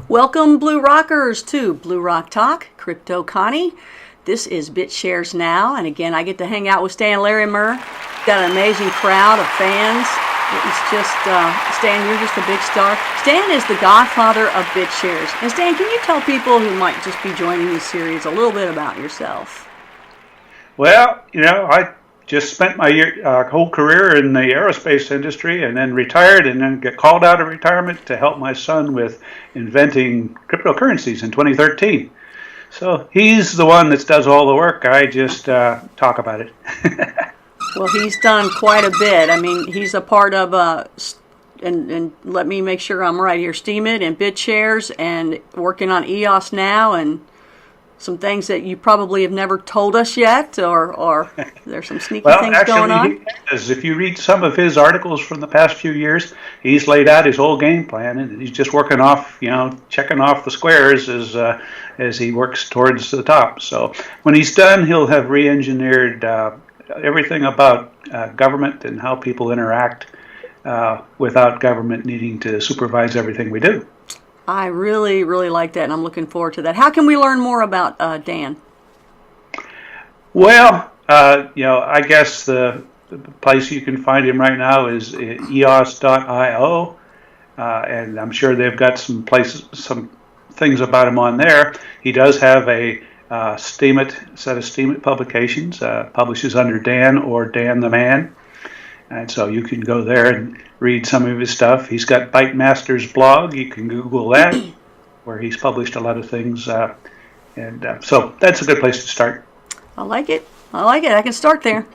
Welcome, Blue Rockers, to Blue Rock Talk, Crypto Connie. This is Bitshares Now, and again, I get to hang out with Stan Larimer. Got an amazing crowd of fans. It's just, Stan, you're just a big star. Stan is the Godfather of Bitshares. And Stan, can you tell people who might just be joining this series a little bit about yourself? Well, I just spent my whole career in the aerospace industry and then retired and then got called out of retirement to help my son with inventing cryptocurrencies in 2013. So he's the one that does all the work. I just talk about it. Well, he's done quite a bit. I mean, he's a part of, and let me make sure I'm right here, Steemit and Bitshares and working on EOS Now and some things that you probably have never told us yet, or there's some sneaky things going on? If you read some of his articles from the past few years, he's laid out his whole game plan, and he's just working off, checking off the squares as he works towards the top. So when he's done, he'll have re-engineered everything about government and how people interact without government needing to supervise everything we do. I really, really like that, and I'm looking forward to that. How can we learn more about Dan? Well, I guess the place you can find him right now is eos.io, and I'm sure they've got some things about him on there. He does have a set of Steemit publications, publishes under Dan or Dan the Man. And so you can go there and read some of his stuff. He's got Byte Master's blog. You can Google that, where he's published a lot of things. So that's a good place to start. I like it. I can start there.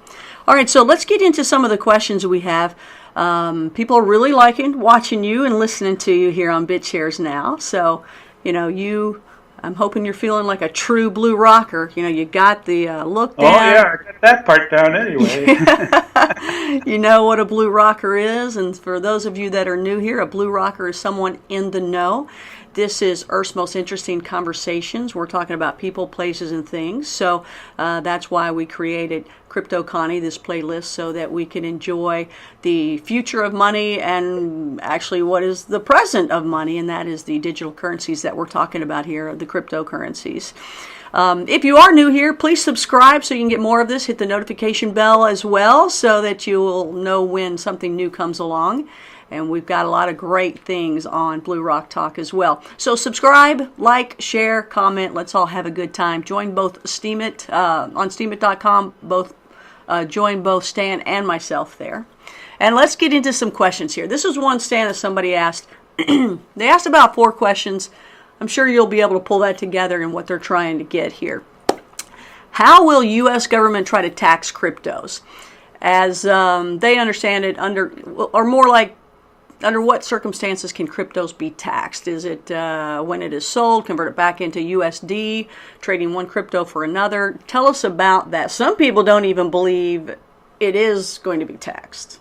All right, so let's get into some of the questions we have. People are really liking watching you and listening to you here on Bitshares Now. So, I'm hoping you're feeling like a true blue rocker. You got the look down. Oh, yeah, I got that part down anyway. You know what a blue rocker is. And for those of you that are new here, a blue rocker is someone in the know. This is Earth's Most Interesting Conversations. We're talking about people, places, and things. So that's why we created Crypto Connie, this playlist, so that we can enjoy the future of money and actually what is the present of money, and that is the digital currencies that we're talking about here, the cryptocurrencies. If you are new here, please subscribe so you can get more of this. Hit the notification bell as well so that you will know when something new comes along. And we've got a lot of great things on Blue Rock Talk as well. So subscribe, like, share, comment. Let's all have a good time. Join both Steemit on Steemit.com. Join both Stan and myself there. And let's get into some questions here. This is one, Stan, that somebody asked. They asked about 4 questions. I'm sure you'll be able to pull that together in what they're trying to get here. How will U.S. government try to tax cryptos? As they understand it, under what circumstances can cryptos be taxed? Is it when it is sold, convert it back into USD, trading one crypto for another? Tell us about that. Some people don't even believe it is going to be taxed.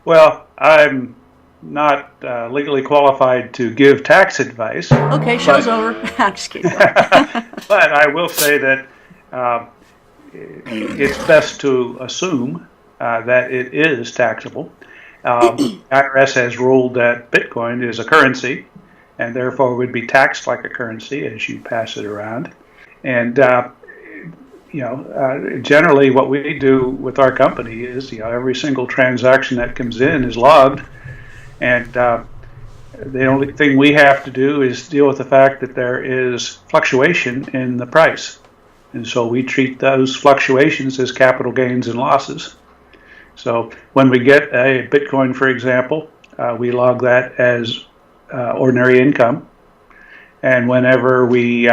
Well, I'm not legally qualified to give tax advice. Okay, show's over. I'm just kidding. But I will say that it's best to assume that it is taxable. IRS has ruled that Bitcoin is a currency and therefore would be taxed like a currency as you pass it around. And, generally what we do with our company is, every single transaction that comes in is logged. And the only thing we have to do is deal with the fact that there is fluctuation in the price. And so we treat those fluctuations as capital gains and losses. So when we get a Bitcoin, for example, we log that as ordinary income. And whenever we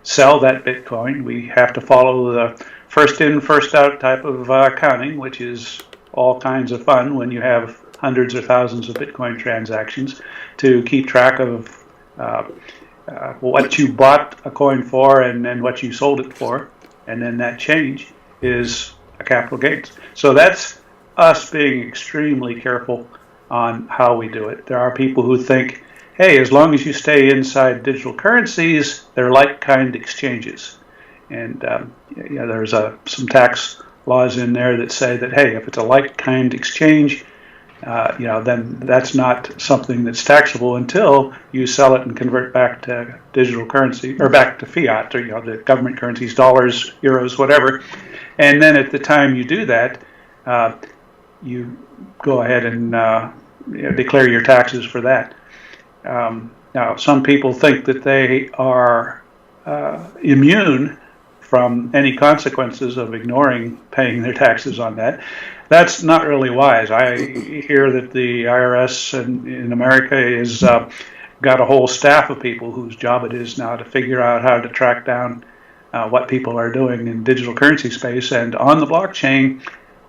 sell that Bitcoin, we have to follow the first in, first out type of accounting, which is all kinds of fun when you have hundreds or thousands of Bitcoin transactions to keep track of what you bought a coin for and then what you sold it for. And then that change is a capital gains. So that's us being extremely careful on how we do it. There are people who think, hey, as long as you stay inside digital currencies, they're like-kind exchanges. And there's some tax laws in there that say that, hey, if it's a like-kind exchange, then that's not something that's taxable until you sell it and convert back to digital currency or back to fiat, or the government currencies, dollars, euros, whatever. And then at the time you do that, you go ahead and declare your taxes for that. Now, some people think that they are immune from any consequences of ignoring paying their taxes on that. That's not really wise. I hear that the IRS in America is got a whole staff of people whose job it is now to figure out how to track down what people are doing in digital currency space. And on the blockchain,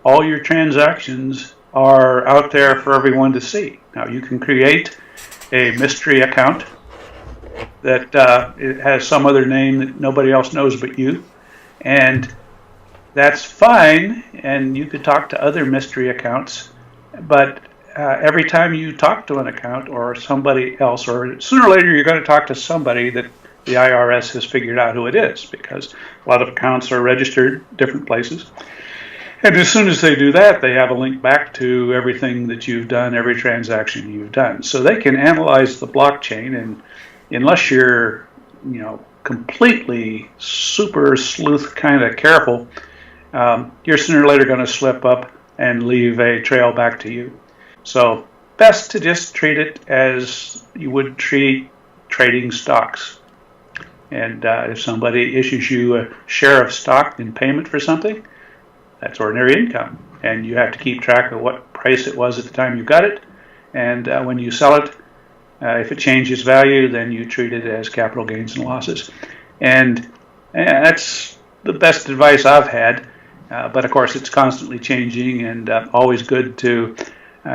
all your transactions are out there for everyone to see. Now, you can create a mystery account that it has some other name that nobody else knows but you, and that's fine, and you could talk to other mystery accounts, but every time you talk to an account or somebody else, or sooner or later you're going to talk to somebody that the IRS has figured out who it is, because a lot of accounts are registered different places. And as soon as they do that, they have a link back to everything that you've done, every transaction you've done. So they can analyze the blockchain, and unless you're, completely super sleuth kind of careful, you're sooner or later going to slip up and leave a trail back to you. So best to just treat it as you would treat trading stocks. And if somebody issues you a share of stock in payment for something, that's ordinary income. And you have to keep track of what price it was at the time you got it. And when you sell it, if it changes value, then you treat it as capital gains and losses. And that's the best advice I've had. But of course, it's constantly changing, and always good to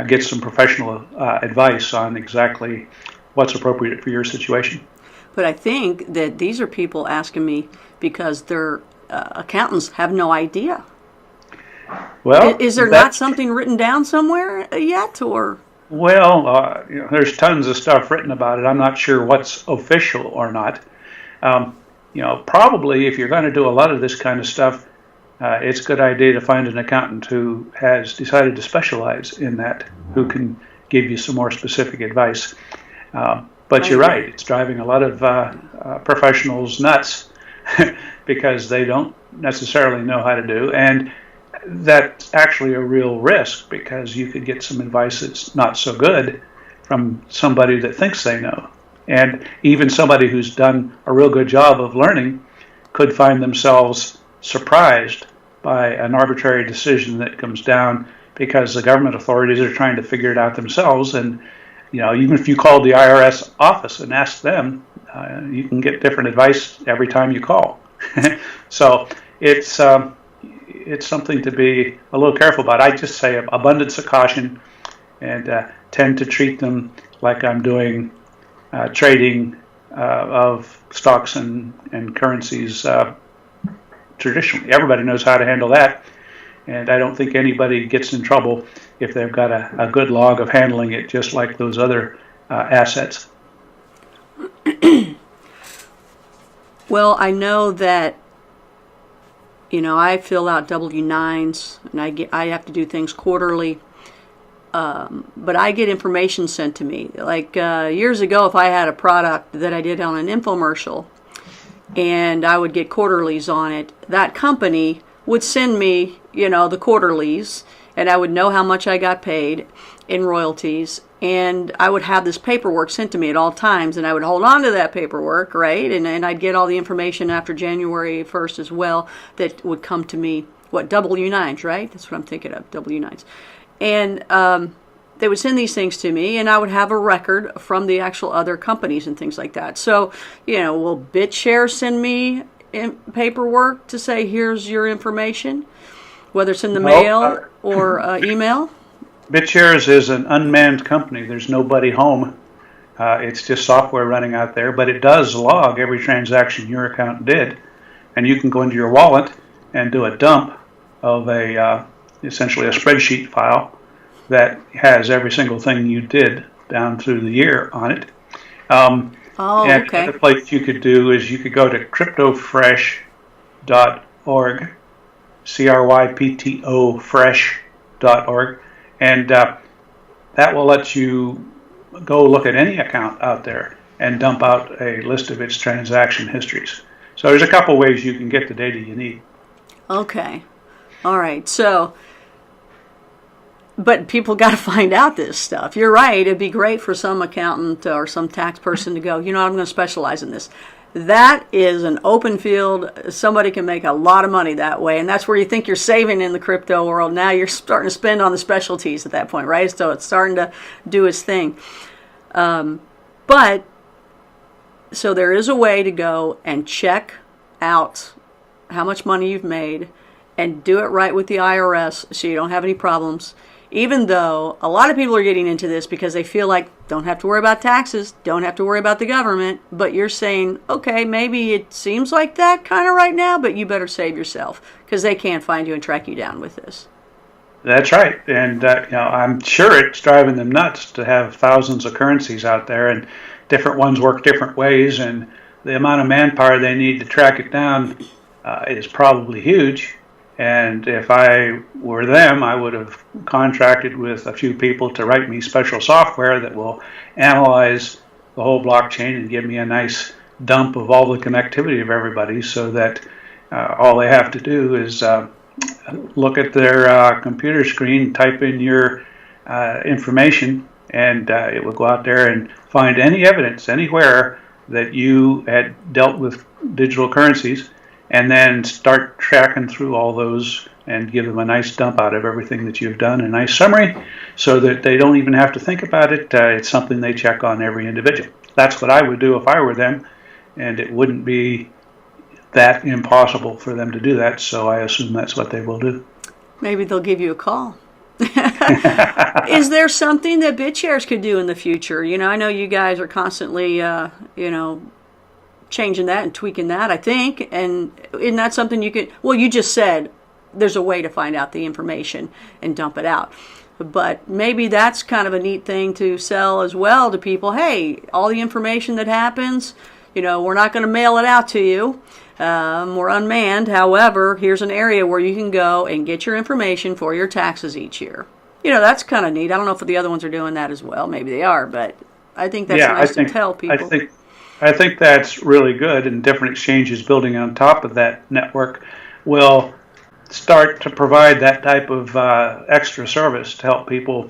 get some professional advice on exactly what's appropriate for your situation. But I think that these are people asking me because their accountants have no idea. Well, is there not something written down somewhere yet, or? Well, there's tons of stuff written about it. I'm not sure what's official or not. Probably if you're going to do a lot of this kind of stuff, it's a good idea to find an accountant who has decided to specialize in that, who can give you some more specific advice. But you're right, it's driving a lot of professionals nuts because they don't necessarily know how to do. And that's actually a real risk, because you could get some advice that's not so good from somebody that thinks they know. And even somebody who's done a real good job of learning could find themselves surprised by an arbitrary decision that comes down because the government authorities are trying to figure it out themselves. And even if you called the IRS office and asked them, you can get different advice every time you call. So it's something to be a little careful about. I just say abundance of caution, and tend to treat them like I'm doing trading of stocks and currencies traditionally. Everybody knows how to handle that, and I don't think anybody gets in trouble if they've got a good log of handling it, just like those other assets. Well, I know that I fill out W-9s, and I have to do things quarterly. But I get information sent to me. Like years ago, if I had a product that I did on an infomercial, and I would get quarterlies on it, that company would send me, the quarterlies, and I would know how much I got paid in royalties, and I would have this paperwork sent to me at all times, and I would hold on to that paperwork, right? And I'd get all the information after January 1st as well that would come to me. What, W-9s, right? That's what I'm thinking of, W-9s. And they would send these things to me, and I would have a record from the actual other companies and things like that. So, will Bitshares send me paperwork to say, here's your information, whether it's in the mail or email? Bitshares is an unmanned company. There's nobody home. It's just software running out there, but it does log every transaction your account did, and you can go into your wallet and do a dump of essentially a spreadsheet file that has every single thing you did down through the year on it. And okay. Another place you could do is you could go to cryptofresh.org, CRYPTO fresh.org, and that will let you go look at any account out there and dump out a list of its transaction histories. So there's a couple ways you can get the data you need. Okay. All right. So, but people got to find out this stuff. You're right. It'd be great for some accountant or some tax person to go, I'm going to specialize in this. That is an open field. Somebody can make a lot of money that way. And that's where you think you're saving in the crypto world. Now you're starting to spend on the specialties at that point, right? So it's starting to do its thing. But so there is a way to go and check out how much money you've made and do it right with the IRS so you don't have any problems. Even though a lot of people are getting into this because they feel like don't have to worry about taxes, don't have to worry about the government, but you're saying, okay, maybe it seems like that kind of right now, but you better save yourself because they can't find you and track you down with this. That's right. And I'm sure it's driving them nuts to have thousands of currencies out there, and different ones work different ways, and the amount of manpower they need to track it down is probably huge. And if I were them, I would have contracted with a few people to write me special software that will analyze the whole blockchain and give me a nice dump of all the connectivity of everybody, so that all they have to do is look at their computer screen, type in your information, and it will go out there and find any evidence anywhere that you had dealt with digital currencies, and then start tracking through all those and give them a nice dump out of everything that you've done, a nice summary, so that they don't even have to think about it. It's something they check on every individual. That's what I would do if I were them, and it wouldn't be that impossible for them to do that, so I assume that's what they will do. Maybe they'll give you a call. Is there something that Bitshares could do in the future? I know you guys are constantly, changing that and tweaking that, I think. And isn't that something you could, well, you just said there's a way to find out the information and dump it out. But maybe that's kind of a neat thing to sell as well to people. Hey, all the information that happens, we're not going to mail it out to you. We're unmanned. However, here's an area where you can go and get your information for your taxes each year. That's kind of neat. I don't know if the other ones are doing that as well. Maybe they are, but I think that's nice to tell people. I think that's really good, and different exchanges building on top of that network will start to provide that type of extra service to help people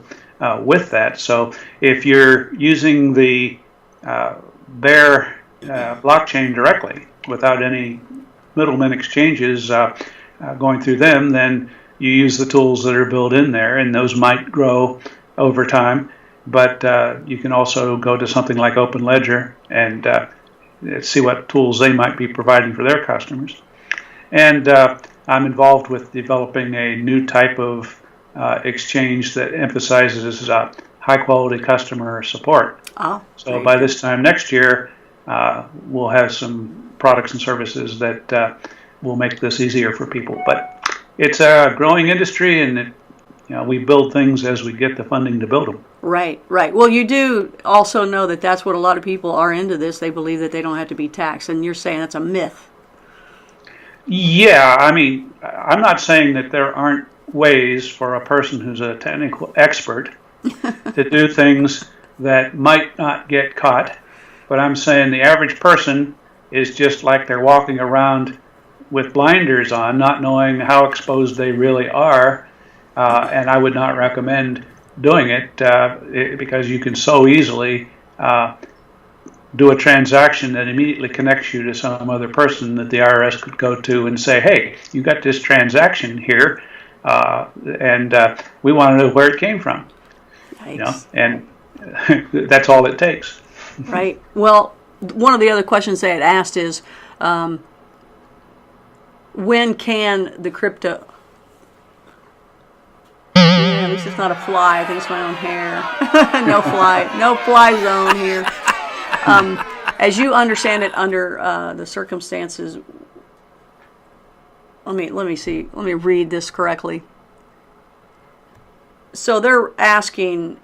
with that. So if you're using the Bear blockchain directly without any middleman exchanges going through them, then you use the tools that are built in there, and those might grow over time. But you can also go to something like OpenLedger and see what tools they might be providing for their customers. And I'm involved with developing a new type of exchange that emphasizes high-quality customer support. So by this time next year, we'll have some products and services that will make this easier for people. But it's a growing industry, and we build things as we get the funding to build them. Right. Well, you do also know that that's what a lot of people are into this. They believe that they don't have to be taxed, and you're saying that's a myth. Yeah, I'm not saying that there aren't ways for a person who's a technical expert to do things that might not get caught, but I'm saying the average person is just like they're walking around with blinders on, not knowing how exposed they really are. And I would not recommend doing it because you can so easily do a transaction that immediately connects you to some other person that the IRS could go to and say, hey, you got this transaction here, and we want to know where it came from. Nice. And that's all it takes. Right. Well, one of the other questions they had asked is, when can the crypto... At least it's not a fly. I think it's my own hair. No fly zone here. As you understand it, under the circumstances, let me see. Let me read this correctly. So they're asking,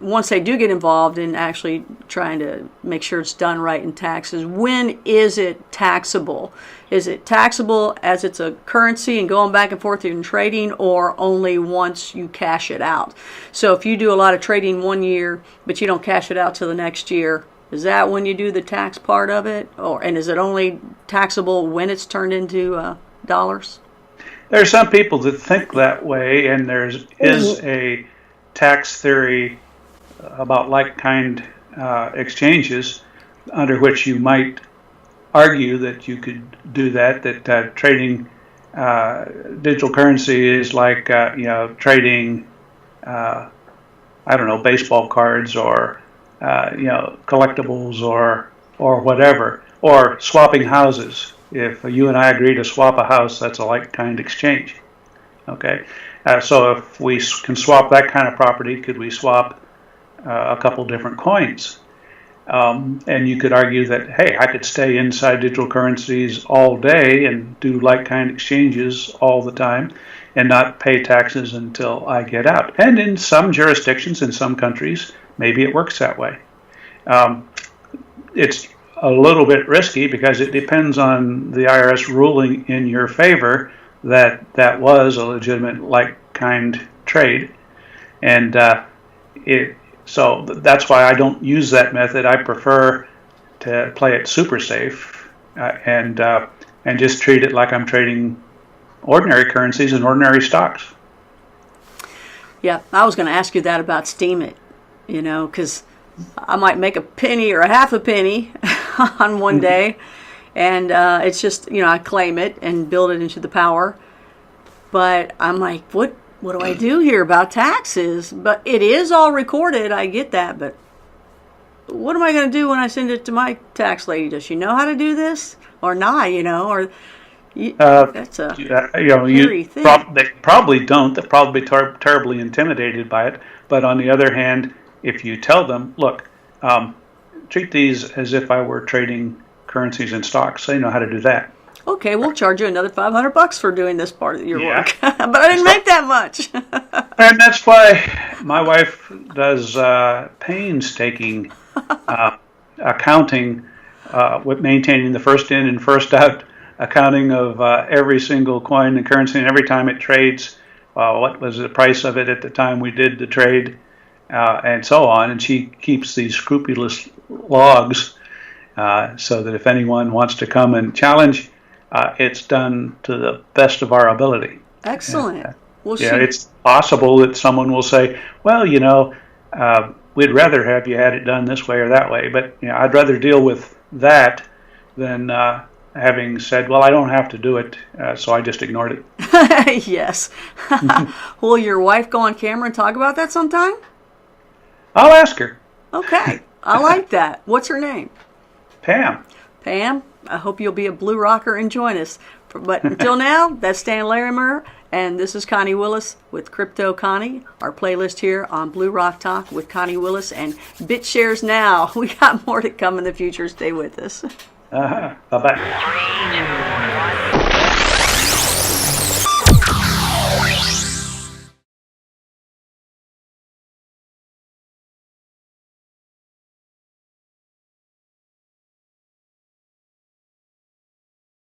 once they do get involved in actually trying to make sure it's done right in taxes, when is it taxable? Is it taxable as it's a currency and going back and forth in trading, or only once you cash it out? So if you do a lot of trading one year, but you don't cash it out till the next year, is that when you do the tax part of it? And is it only taxable when it's turned into dollars? There are some people that think that way, and there is a tax theory about like-kind exchanges under which you might argue that you could do that trading digital currency is like trading baseball cards or collectibles or whatever, or swapping houses. If you and I agree to swap a house, that's a like-kind exchange. Okay, so if we can swap that kind of property, could we swap a couple different coins? And you could argue that, hey, I could stay inside digital currencies all day and do like-kind exchanges all the time and not pay taxes until I get out. And in some jurisdictions, in some countries, maybe it works that way. It's a little bit risky because it depends on the IRS ruling in your favor that that was a legitimate like-kind trade. And so that's why I don't use that method. I prefer to play it super safe and just treat it like I'm trading ordinary currencies and ordinary stocks. Yeah, I was going to ask you that about Steam It, because I might make a penny or a half a penny on one day, and it's just, I claim it and build it into the power. But I'm like, what do I do here about taxes? But it is all recorded, I get that, but what am I going to do when I send it to my tax lady? Does she know how to do this or not, that's a hairy thing. They probably don't. They're probably terribly intimidated by it. But on the other hand, if you tell them, look, treat these as if I were trading currencies and stocks, they know how to do that. Okay, we'll charge you another $500 for doing this part of your work. But I didn't make that much. And that's why my wife does painstaking accounting with maintaining the first in and first out accounting of every single coin and currency, and every time it trades, what was the price of it at the time we did the trade, and so on. And she keeps these scrupulous logs so that if anyone wants to come and challenge, it's done to the best of our ability. Excellent. It's possible that someone will say, well, we'd rather have you had it done this way or that way, but I'd rather deal with that than having said, well, I don't have to do it, so I just ignored it. Yes. Will your wife go on camera and talk about that sometime? I'll ask her. Okay. I like that. What's her name? Pam. Pam, I hope you'll be a Blue Rocker and join us. But until now, that's Stan Larimer, and this is Connie Willis with Crypto Connie, our playlist here on Blue Rock Talk with Connie Willis and Bitshares Now. We got more to come in the future. Stay with us. Bye-bye.